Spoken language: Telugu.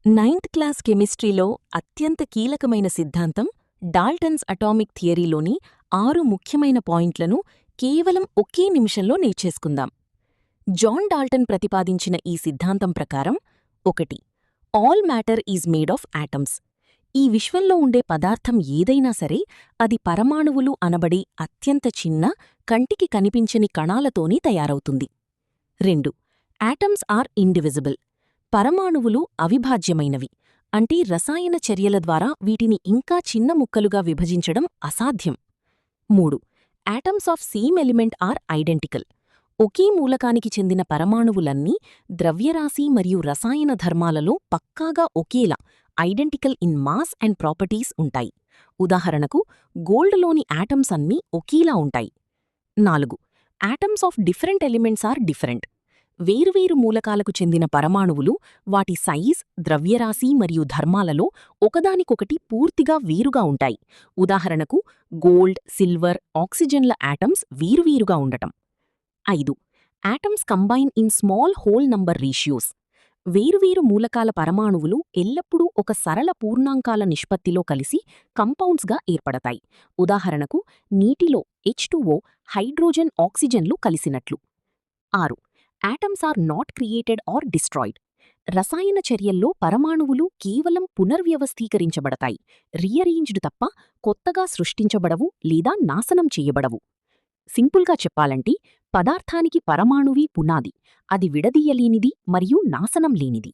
నైన్త్ క్లాస్ కెమిస్ట్రీలో అత్యంత కీలకమైన సిద్ధాంతం డాల్టన్స్ అటామిక్ థియరీలోని 6 ముఖ్యమైన పాయింట్లను కేవలం ఒకే నిమిషంలో నేర్చేసుకుందాం. జాన్ డాల్టన్ ప్రతిపాదించిన ఈ సిద్ధాంతం ప్రకారం 1. All matter is made of atoms. ఈ విశ్వంలో ఉండే పదార్థం ఏదైనా సరే అది పరమాణువులు అనబడే అత్యంత చిన్న, కంటికి కనిపించని కణాలతోనే తయారవుతుంది. 2. Atoms are indivisible. పరమాణువులు అవిభాజ్యమైనవి, అంటే రసాయన చర్యల ద్వారా వీటిని ఇంకా చిన్న ముక్కలుగా విభజించడం అసాధ్యం. 3. Atoms of same element are identical. ఒకే మూలకానికి చెందిన పరమాణువులన్నీ ద్రవ్యరాశి మరియు రసాయన ధర్మాలలో పక్కాగా ఒకేలా identical in mass and properties ఉంటాయి. ఉదాహరణకు గోల్డ్లోని యాటమ్స్ అన్నీ ఒకేలా ఉంటాయి. 4. Atoms of different elements are different. వేరువేరు మూలకాలకు చెందిన పరమాణువులు వాటి సైజ్, ద్రవ్యరాశి మరియు ధర్మాలలో ఒకదానికొకటి పూర్తిగా వేరుగా ఉంటాయి. ఉదాహరణకు గోల్డ్, సిల్వర్, ఆక్సిజన్ల యాటమ్స్ వేరువేరుగా ఉండటం. 5. Atoms combine in small whole number ratios. వేరువేరు మూలకాల పరమాణువులు ఎల్లప్పుడూ ఒక సరళ పూర్ణాంకాల నిష్పత్తిలో కలిసి కంపౌండ్స్గా ఏర్పడతాయి. ఉదాహరణకు నీటిలో H2O, హైడ్రోజన్, ఆక్సిజన్లు కలిసినట్లు. 6. Atoms are not created or destroyed. రసాయన చర్యల్లో పరమాణువులు కేవలం పునర్వ్యవస్థీకరించబడతాయి, రీఅరేంజ్డ్ తప్ప కొత్తగా సృష్టించబడవు లేదా నాశనం చేయబడవు. సింపుల్గా చెప్పాలంటే పదార్థానికి పరమాణువే పునాది, అది విడదీయలేనిది మరియు నాశనం లేనిది.